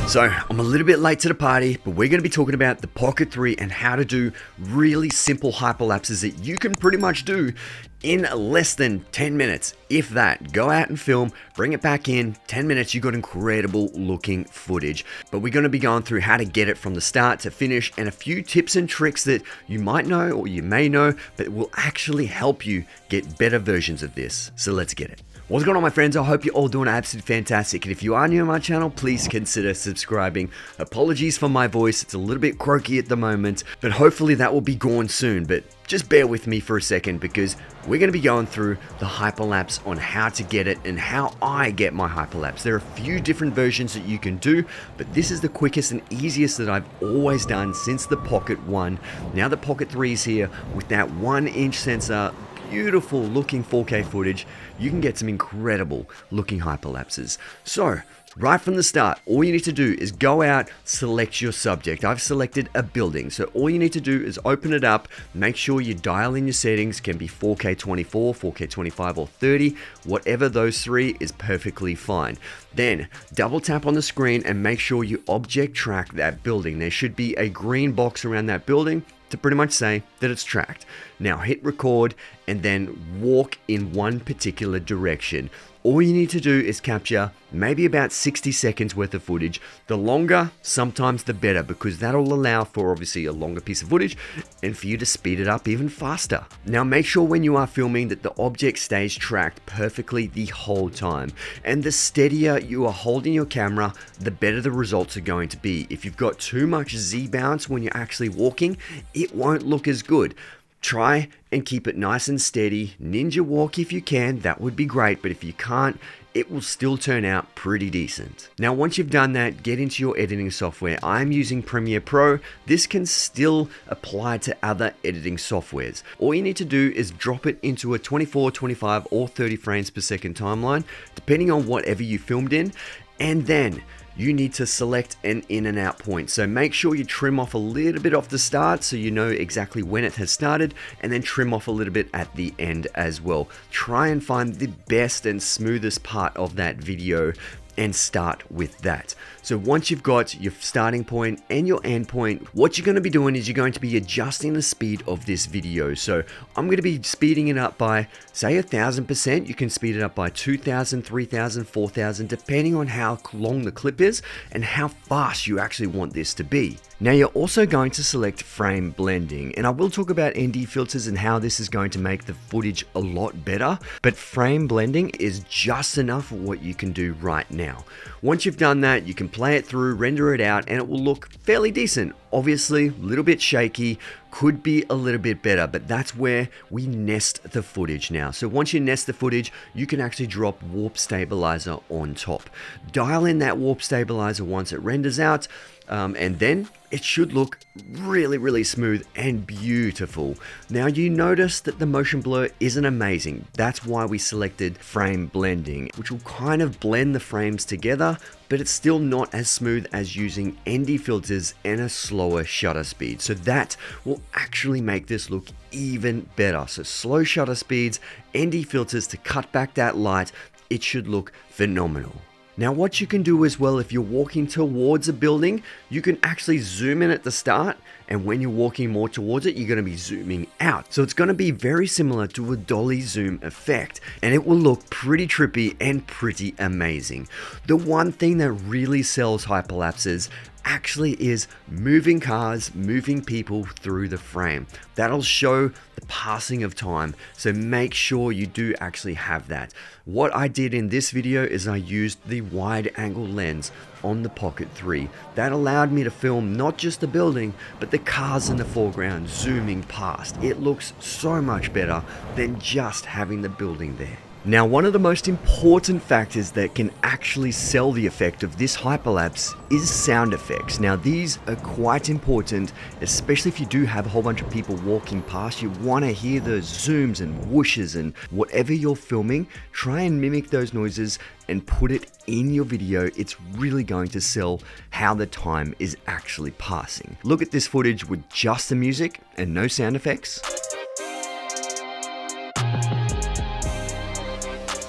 So I'm a little bit late to the party, but we're going to be talking about the Pocket 3 and how to do really simple hyperlapses that you can pretty much do in less than 10 minutes. If that, go out and film, bring it back in, 10 minutes, you got incredible looking footage. But we're going to be going through how to get it from the start to finish and a few tips and tricks that you might know or you may know, but will actually help you get better versions of this. So let's get it. What's going on, my friends? I hope you're all doing absolutely fantastic. And if you are new to my channel, please consider subscribing. Apologies for my voice. It's a little bit croaky at the moment, but hopefully that will be gone soon. But just bear with me for a second because we're going to be going through the hyperlapse on how to get it and how I get my hyperlapse. There are a few different versions that you can do, but this is the quickest and easiest that I've always done since the Pocket 1. Now the Pocket 3 is here with that 1-inch sensor. Beautiful looking 4K footage. You can get some incredible looking hyperlapses. So right from the start, all you need to do is go out, select your subject. I've selected a building. So all you need to do is open it up, make sure you dial in your settings, can be 4K 24, 4K 25 or 30, whatever those three is perfectly fine. Then double tap on the screen and make sure you object track that building. There should be a green box around that building to pretty much say that it's tracked. Now hit record and then walk in one particular direction. All you need to do is capture maybe about 60 seconds worth of footage. The longer, sometimes the better, because that'll allow for obviously a longer piece of footage and for you to speed it up even faster. Now make sure when you are filming that the object stays tracked perfectly the whole time. And the steadier you are holding your camera, the better the results are going to be. If you've got too much Z bounce when you're actually walking, it won't look as good. Try and keep it nice and steady. Ninja walk if you can, that would be great, but if you can't, it will still turn out pretty decent. Now once you've done that, get into your editing software. I'm using Premiere Pro. This can still apply to other editing softwares. All you need to do is drop it into a 24, 25 or 30 frames per second timeline, depending on whatever you filmed in, and then you need to select an in and out point. So make sure you trim off a little bit off the start so you know exactly when it has started, and then trim off a little bit at the end as well. Try and find the best and smoothest part of that video and start with that. So once you've got your starting point and your end point, what you're going to be doing is you're going to be adjusting the speed of this video. So I'm going to be speeding it up by say 1000%. You can speed it up by 2000, 3000, 4000, depending on how long the clip is and how fast you actually want this to be. Now you're also going to select frame blending, and I will talk about ND filters and how this is going to make the footage a lot better, but frame blending is just enough of what you can do right now. Once you've done that, you can play it through, render it out, and it will look fairly decent. Obviously, a little bit shaky, could be a little bit better, but that's where we nest the footage now. So once you nest the footage, you can actually drop warp stabilizer on top. Dial in that warp stabilizer once it renders out, and then it should look really smooth and beautiful. Now you notice that the motion blur isn't amazing. That's why we selected frame blending, which will kind of blend the frames together, but it's still not as smooth as using ND filters and a slower shutter speed. So that will actually make this look even better. So slow shutter speeds, ND filters to cut back that light, it should look phenomenal. Now what you can do as well, if you're walking towards a building, you can actually zoom in at the start, and when you're walking more towards it, you're going to be zooming out. So it's going to be very similar to a dolly zoom effect, and it will look pretty trippy and pretty amazing. The one thing that really sells hyperlapses actually is moving cars, moving people through the frame. That'll show the passing of time, so make sure you do actually have that. What I did in this video is I used the wide angle lens on the Pocket 3. That allowed me to film not just the building, but the cars in the foreground zooming past. It looks so much better than just having the building there. Now, one of the most important factors that can actually sell the effect of this hyperlapse is sound effects. Now, these are quite important, especially if you do have a whole bunch of people walking past. You want to hear those zooms and whooshes, and whatever you're filming, try and mimic those noises and put it in your video. It's really going to sell how the time is actually passing. Look at this footage with just the music and no sound effects.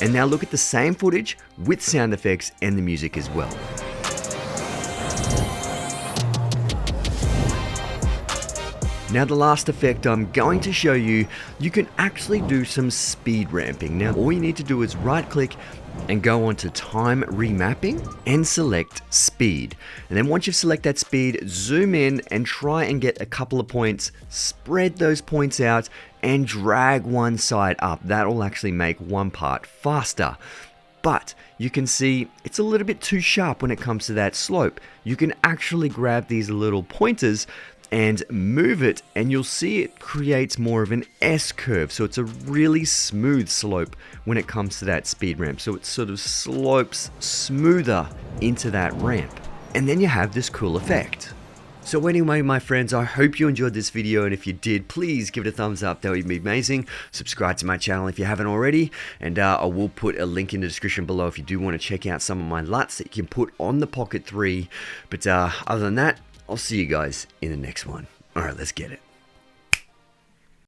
And now look at the same footage with sound effects and the music as well. Now the last effect I'm going to show you, you can actually do some speed ramping. Now all you need to do is right click and go on to time remapping and select speed. And then once you've selected that speed, zoom in and try and get a couple of points, spread those points out and drag one side up. That'll actually make one part faster. But you can see it's a little bit too sharp when it comes to that slope. You can actually grab these little pointers and move it, and you'll see it creates more of an S curve. So it's a really smooth slope when it comes to that speed ramp. So it sort of slopes smoother into that ramp. And then you have this cool effect. So anyway, my friends, I hope you enjoyed this video, and if you did, please give it a thumbs up. That would be amazing. Subscribe to my channel if you haven't already, and I will put a link in the description below if you do want to check out some of my LUTs that you can put on the Pocket 3. But other than that, I'll see you guys in the next one. All right, let's get it.